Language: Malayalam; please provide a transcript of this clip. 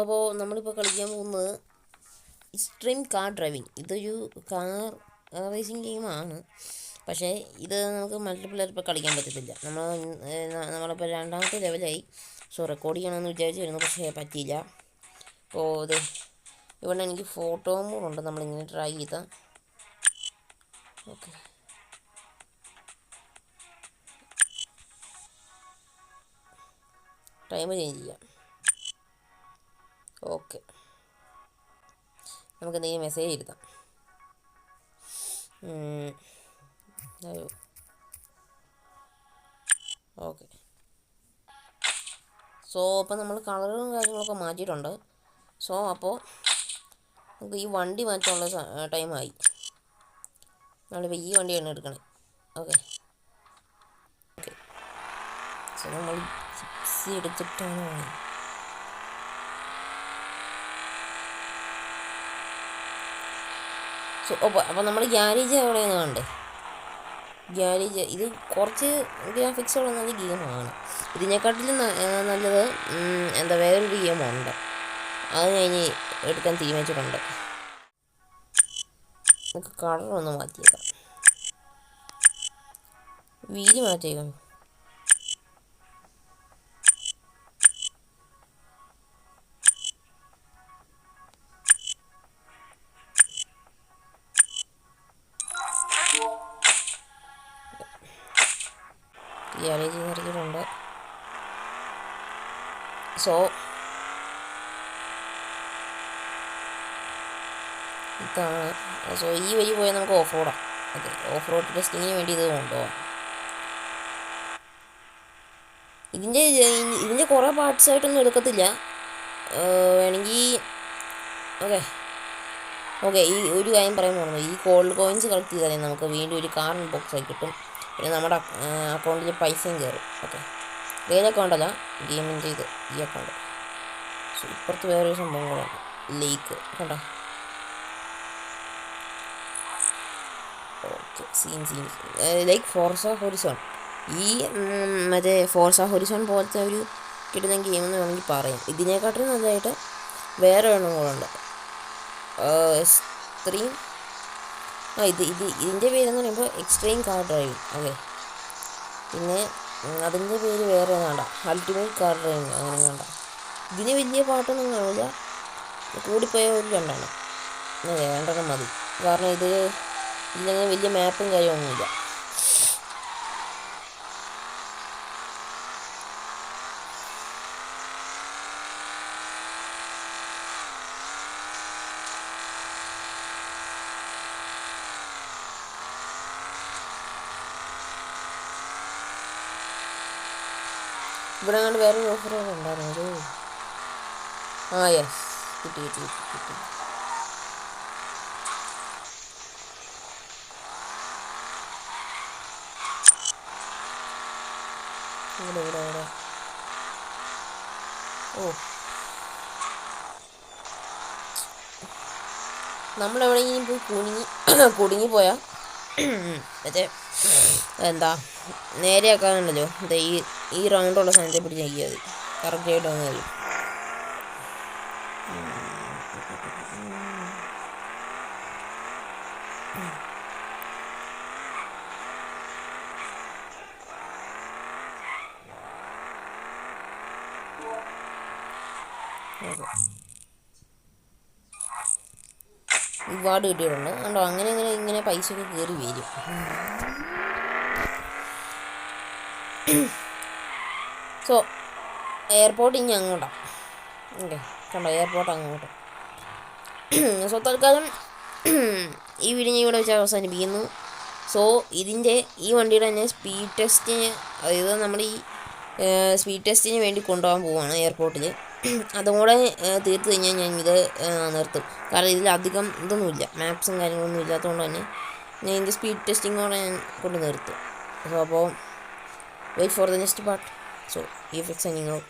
അപ്പോൾ നമ്മളിപ്പോൾ കളിക്കാൻ പോകുന്നത് എക്സ്ട്രീം കാർ ഡ്രൈവിംഗ്. ഇതൊരു കാർ റേസിംഗ് ഗെയിമാണ്. പക്ഷേ ഇത് നമുക്ക് മൾട്ടിപ്ലെയർ ഇപ്പോൾ കളിക്കാൻ പറ്റത്തില്ല. നമ്മളിപ്പോൾ രണ്ടാമത്തെ ലെവലായി. റെക്കോർഡ് ചെയ്യണമെന്ന് വിചാരിച്ചിരുന്നു, പക്ഷേ പറ്റിയില്ല. അപ്പോൾ ഇവിടെ എനിക്ക് ഫോട്ടോ മോഡുണ്ട്. നമ്മളിങ്ങനെ ട്രൈ ചെയ്താൽ ഓക്കെ. ടൈം ചേഞ്ച് ചെയ്യാം. ഓക്കെ, നമുക്ക് എന്തെങ്കിലും മെസ്സേജ് എഴുതാം. ഓക്കെ. അപ്പോൾ നമ്മൾ കളറും കാര്യങ്ങളൊക്കെ മാറ്റിയിട്ടുണ്ട്. അപ്പോൾ നമുക്ക് ഈ വണ്ടി മാറ്റാനുള്ള ടൈമായി. നമ്മളിപ്പോൾ ഈ വണ്ടിയാണ് എടുക്കണേ. ഓക്കെ. നമ്മൾ ജിപ്സി എടുത്തിട്ടാണ് അപ്പോൾ നമ്മൾ ഗ്യാരേജ് എവിടെയാണ് കണ്ടേ? ഗ്യാരേജ് ഇത് കുറച്ച് ഗ്രാഫിക്സുള്ള നല്ല ഗെയിമാണ്. ഇതിനെക്കാട്ടിലും നല്ലത് വേറൊരു ഗെയിമുണ്ട്. അത് കഴിഞ്ഞ് എടുക്കാൻ തീരുമാനിച്ചിട്ടുണ്ട്. നമുക്ക് കളറൊന്ന് മാറ്റിയേക്കാം. വീല് മാറ്റിയേക്കാം. ഗ്യാരേജ് നിറച്ചിട്ടുണ്ട്. ഇതാണ്. ഈ വഴി പോയാൽ നമുക്ക് ഓഫ് റോഡാണ്. ഓക്കെ, ഓഫ് റോഡ് ടെസ്റ്റിങ്ങിന് വേണ്ടി ഇത് കൊണ്ടുപോകാം. ഇതിൻ്റെ കുറേ പാർട്സായിട്ടൊന്നും എടുക്കത്തില്ല. വേണമെങ്കിൽ ഓക്കെ ഈ ഒരു കാര്യം പറയാൻ പോകുന്നത്, ഈ ഗോൾഡ് കോയിൻസ് കളക്ട് ചെയ്താൽ നമുക്ക് വീണ്ടും ഒരു കാറിന് ബോക്സായി കിട്ടും. പിന്നെ നമ്മുടെ അക്കൗണ്ടിൽ പൈസയും കയറും. ഓക്കെ, റിയൽ അക്കൗണ്ടല്ല, ഗെയിമിൻ്റെ ഈ അക്കൗണ്ട്. ഇപ്പുറത്ത് വേറൊരു സംഭവം കൂടെ ഉണ്ട്, ലേക്ക് കണ്ടോ? Okay, like Forza Horizon. ഈ ഫോർസ ഹൊറിസോൺ പോലത്തെ ഒരു കിട്ടുന്ന ഗെയിം എന്ന് വേണമെങ്കിൽ പറയാം. ഇതിനെക്കാട്ടും നല്ലതായിട്ട് വേറെ എണ്ണം കൂടെ ഉണ്ട്. ഇതിൻ്റെ പേരെന്ന് പറയുമ്പോൾ എക്സ്ട്രീം കാർ ഡ്രൈവിംഗ്. ഓക്കെ, പിന്നെ അതിൻ്റെ പേര് വേറെ വേണ്ട, അൾട്ടിമേറ്റ് കാർ ഡ്രൈവിംഗ് അങ്ങനെ വേണ്ട. ഇതിന് വലിയ പാട്ടൊന്നും കാണില്ല, കൂടിപ്പോയ ഒരു രണ്ടെണ്ണം മതി. കാരണം ഇതിലങ്ങനെ വലിയ മാപ്പും കാര്യമൊന്നുമില്ല. ഇവിടെ അങ്ങോട്ട് വേറൊരു ഓഫർ ഉണ്ടായിരുന്നു. യെസ്, കിട്ടി. ഇവിടെ നമ്മളെവിടെയെങ്കിലും പോയി കുടുങ്ങിപ്പോയാൽ നേരെയാക്കാനുണ്ടല്ലോ, ഈ റൗണ്ടുള്ള സാധനത്തെ പിടിച്ച് നോക്കിയാൽ മതി, കറക്റ്റായിട്ട് വന്നു കഴിയും. ഒരുപാട് കിട്ടിയിട്ടുണ്ട് കണ്ടോ. ഇങ്ങനെ പൈസയൊക്കെ കയറി വരും. എയർപോർട്ട് ഇനി അങ്ങോട്ടാണ്. ഓക്കെ, കണ്ടോ, എയർപോർട്ട് അങ്ങോട്ട്. തൽക്കാലം ഈ വീഡിയോ ഞാൻ ഇവിടെ വെച്ച് അവസാനിപ്പിക്കുന്നു. ഈ വണ്ടിയുടെ തന്നെ സ്പീഡ് ടെസ്റ്റിന്, അതായത് നമ്മൾ ഈ സ്പീഡ് ടെസ്റ്റിന് വേണ്ടി കൊണ്ടുപോകാൻ പോവുകയാണ് എയർപോർട്ടിൽ. അതും കൂടെ തീർത്ത് കഴിഞ്ഞാൽ ഞാൻ ഇത് നിർത്തും. കാരണം ഇതിലധികം ഇതൊന്നുമില്ല, മാപ്സും കാര്യങ്ങളൊന്നും ഇല്ലാത്തതുകൊണ്ട് തന്നെ ഞാൻ ഇതിൻ്റെ സ്പീഡ് ടെസ്റ്റിങ്ങോടെ ഞാൻ കൊണ്ട് നിർത്തും. അപ്പോൾ wait for the next part. EFX signing out.